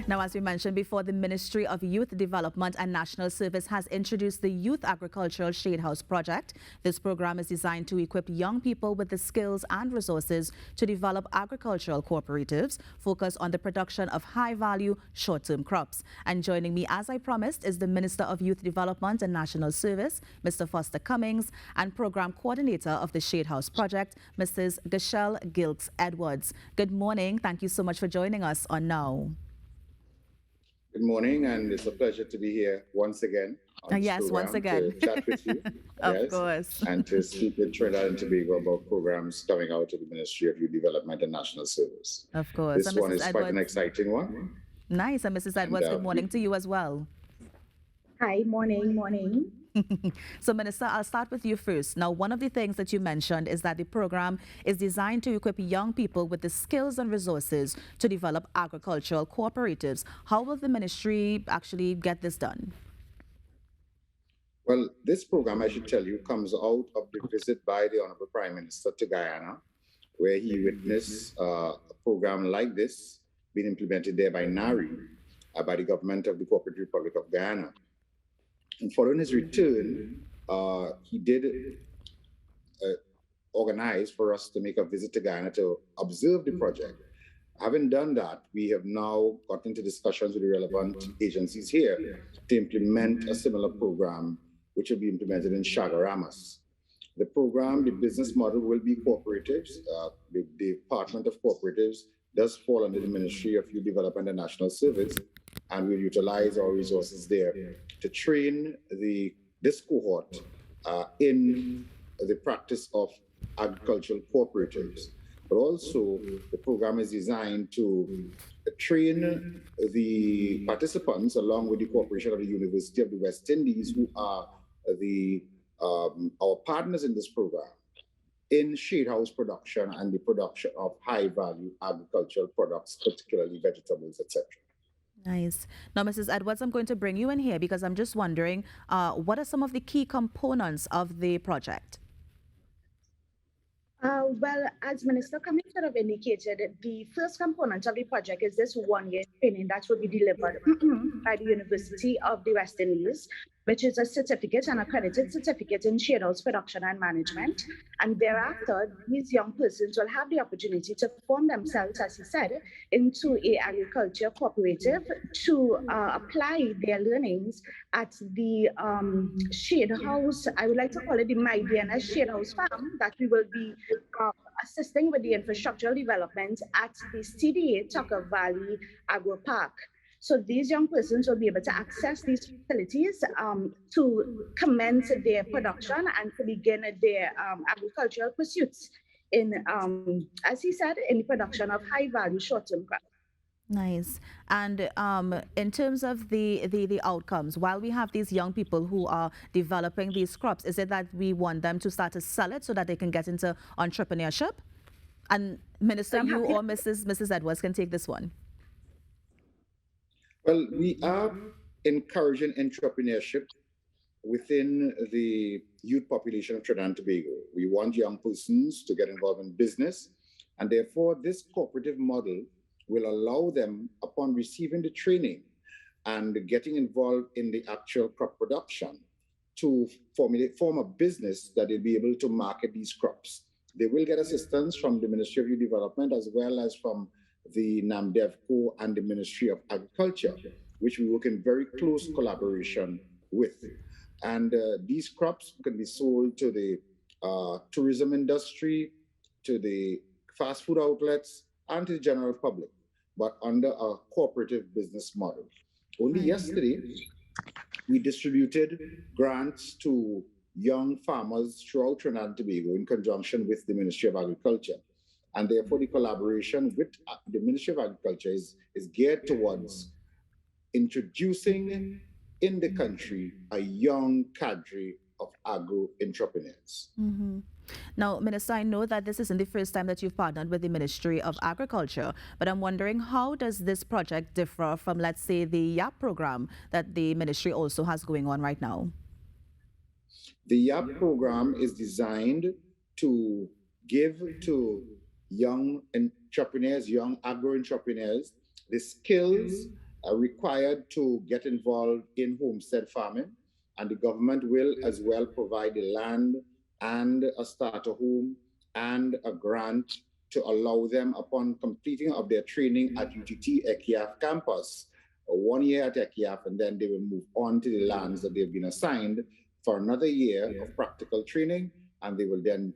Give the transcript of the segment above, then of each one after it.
Now, as we mentioned before, the Ministry of Youth Development and National Service has introduced the Youth Agricultural Shade House Project. This program is designed to equip young people with the skills and resources to develop agricultural cooperatives, focus on the production of high-value, short-term crops. And joining me, as I promised, is the Minister of Youth Development and National Service, Mr. Foster Cummings, and Program Coordinator of the Shade House Project, Mrs. Gashelle Gilks-Edwards. Good morning. Thank you so much for joining us on Now. Good morning, and it's a pleasure to be here once again on this program once again. to chat with you. Of course. And to speak with Trinidad and Tobago about programs coming out of the Ministry of Youth Development and National Service. Of course. This one is quite an exciting one. Nice. And Mrs. Edwards, good morning to you as well. Hi, morning. So, Minister, I'll start with you first. Now, one of the things that you mentioned is that the program is designed to equip young people with the skills and resources to develop agricultural cooperatives. How will the ministry actually get this done? Well, this program, I should tell you, comes out of the visit by the Honorable Prime Minister to Guyana, where he witnessed a program like this being implemented there by NARI, by the government of the Cooperative Republic of Guyana. And following his return, he did organize for us to make a visit to Guyana to observe the project. Having done that, we have now got into discussions with the relevant agencies here to implement a similar program, which will be implemented in Chagaramas. The program, the business model will be cooperatives. The Department of Cooperatives does fall under the Ministry of Youth Development and National Service, and we'll utilize our resources there to train this cohort in the practice of agricultural cooperatives. But also, the program is designed to train the participants, along with the cooperation of the University of the West Indies, who are our partners in this program, in shade house production and the production of high-value agricultural products, particularly vegetables, etc. Nice. Now, Mrs. Edwards, I'm going to bring you in here because I'm just wondering, what are some of the key components of the project? Well, as Minister Cummings sort of indicated, the first component of the project is this one-year training that will be delivered by the University of the West Indies, which is a certificate, an accredited certificate in shade house production and management. And thereafter, these young persons will have the opportunity to form themselves, as he said, into an agriculture cooperative to apply their learnings at the shade house. I would like to call it the My DNS Shade House Farm that we will be assisting with the infrastructural development at the CDA Tucker Valley Agro Park. So these young persons will be able to access these facilities to commence their production and to begin their agricultural pursuits in, as he said, in the production of high-value short-term crops. Nice. And in terms of the outcomes, while we have these young people who are developing these crops, is it that we want them to start to sell it so that they can get into entrepreneurship? And Minister, you or Mrs. Edwards can take this one. Well, we are encouraging entrepreneurship within the youth population of Trinidad and Tobago. We want young persons to get involved in business, and therefore this cooperative model will allow them, upon receiving the training and getting involved in the actual crop production, to form a business that will be able to market these crops. They will get assistance from the Ministry of Youth Development as well as from the NAMDEVCO and the Ministry of Agriculture, which we work in very close collaboration with. And these crops can be sold to the tourism industry, to the fast food outlets, and to the general public, but under a cooperative business model. Only yesterday, we distributed grants to young farmers throughout Trinidad and Tobago in conjunction with the Ministry of Agriculture. And therefore, the collaboration with the Ministry of Agriculture is geared towards introducing in the country a young cadre of agro-entrepreneurs. Now, Minister, I know that this isn't the first time that you've partnered with the Ministry of Agriculture, but I'm wondering, how does this project differ from, let's say, the YAP program that the ministry also has going on right now? The YAP program is designed to give to young entrepreneurs, young agro-entrepreneurs, the skills are required to get involved in homestead farming, and the government will as well provide the land and a starter home and a grant to allow them, upon completing of their training at UTT Ekiaf campus, 1 year at Ekiaf, and then they will move on to the lands that they've been assigned for another year of practical training, and they will then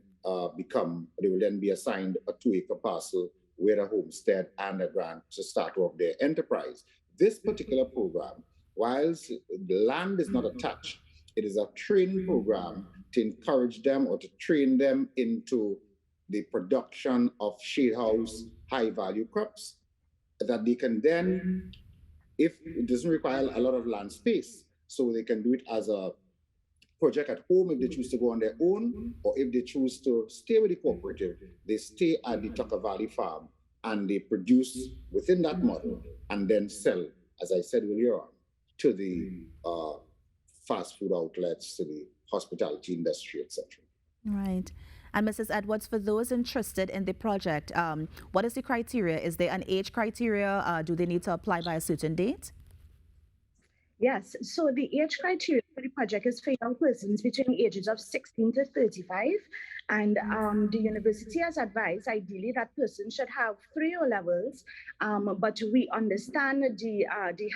be assigned a 2-acre parcel with a homestead and a grant to start off their enterprise. This particular program, whilst the land is not attached, it is a training program to encourage them or to train them into the production of shade house high value crops that they can then, if it doesn't require a lot of land space, so they can do it as a project at home if they choose to go on their own, or if they choose to stay with the cooperative, they stay at the Tucker Valley farm and they produce within that model and then sell, as I said earlier on, to the fast food outlets, to the hospitality industry, etc. Right. And Mrs. Edwards, for those interested in the project, what is the criteria? Is there an age criteria? Do they need to apply by a certain date? Yes, so the age criteria for the project is for young persons between the ages of 16 to 35. And the university has advised, ideally, that person should have 3 O-levels, but we understand the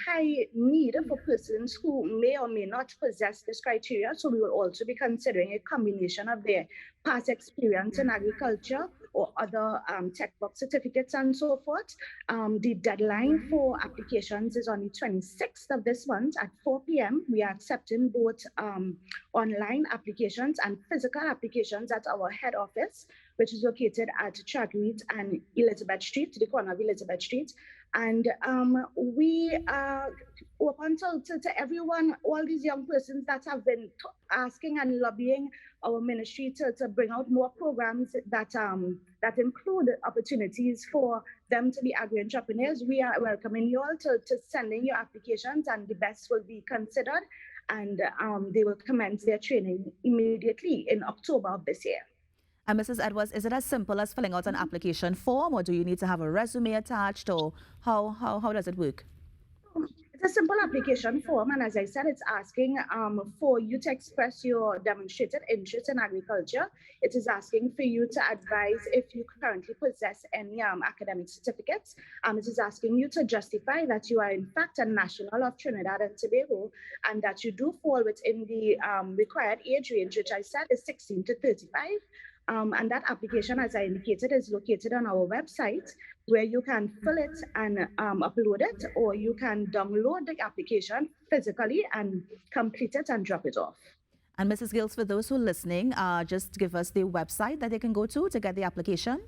high need for persons who may or may not possess this criteria. So we will also be considering a combination of their past experience in agriculture or other textbook certificates and so forth. The deadline for applications is on the 26th of this month at 4 p.m. We are accepting both online applications and physical applications at our head office, which is located at Chadwick and Elizabeth Street, to the corner of Elizabeth Street. And we are open to everyone, all these young persons that have been asking and lobbying our ministry to bring out more programs that include opportunities for them to be agri-entrepreneurs. We are welcoming you all to send in your applications, and the best will be considered, and they will commence their training immediately in October of this year. And Mrs. Edwards, is it as simple as filling out an application form, or do you need to have a resume attached, or how does it work? It's a simple application form, and as I said, it's asking for you to express your demonstrated interest in agriculture. It is asking for you to advise if you currently possess any academic certificates. It is asking you to justify that you are in fact a national of Trinidad and Tobago, and that you do fall within the required age range, which I said is 16 to 35. And that application, as I indicated, is located on our website, where you can fill it and upload it, or you can download the application physically and complete it and drop it off. And Mrs. Gills, for those who are listening, just give us the website that they can go to get the application.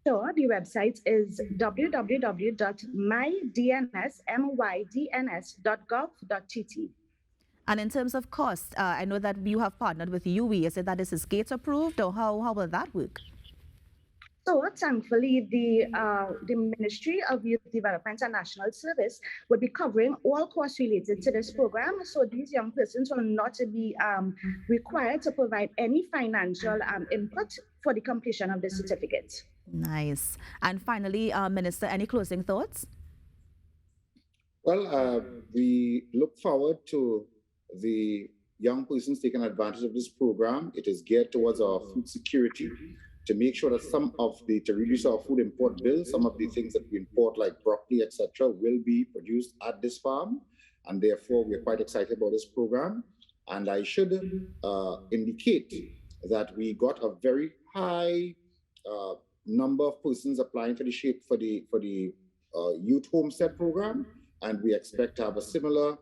Sure, the website is www.mydns.gov.tt. And in terms of cost, I know that you have partnered with UE. Is it that this is GATE approved, or how will that work? So thankfully, the Ministry of Youth Development and National Service will be covering all costs related to this program. So these young persons will not be required to provide any financial input for the completion of the certificate. Nice. And finally, Minister, any closing thoughts? Well, we look forward to the young persons taking advantage of this program. It is geared towards our food security, to make sure that to reduce our food import bill, some of the things that we import like broccoli, etc., will be produced at this farm. And therefore, we're quite excited about this program. And I should indicate that we got a very high number of persons applying for the youth homestead program. And we expect to have a similar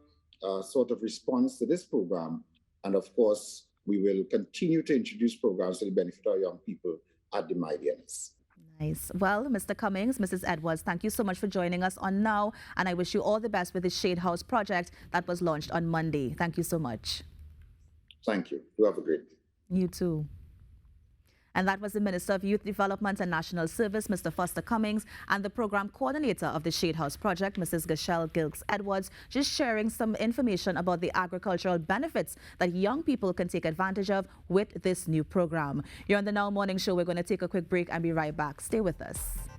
sort of response to this program. And of course, we will continue to introduce programs to the benefit of our young people at the MyDNS. Nice. Well, Mr. Cummings, Mrs. Edwards, thank you so much for joining us on Now. And I wish you all the best with the Shade House project that was launched on Monday. Thank you so much. Thank you. You have a great day. You too. And that was the Minister of Youth Development and National Service, Mr. Foster Cummings, and the program coordinator of the Shade House project, Mrs. Gashelle Gilks Edwards, just sharing some information about the agricultural benefits that young people can take advantage of with this new program. You're on the Now Morning Show. We're going to take a quick break and be right back. Stay with us.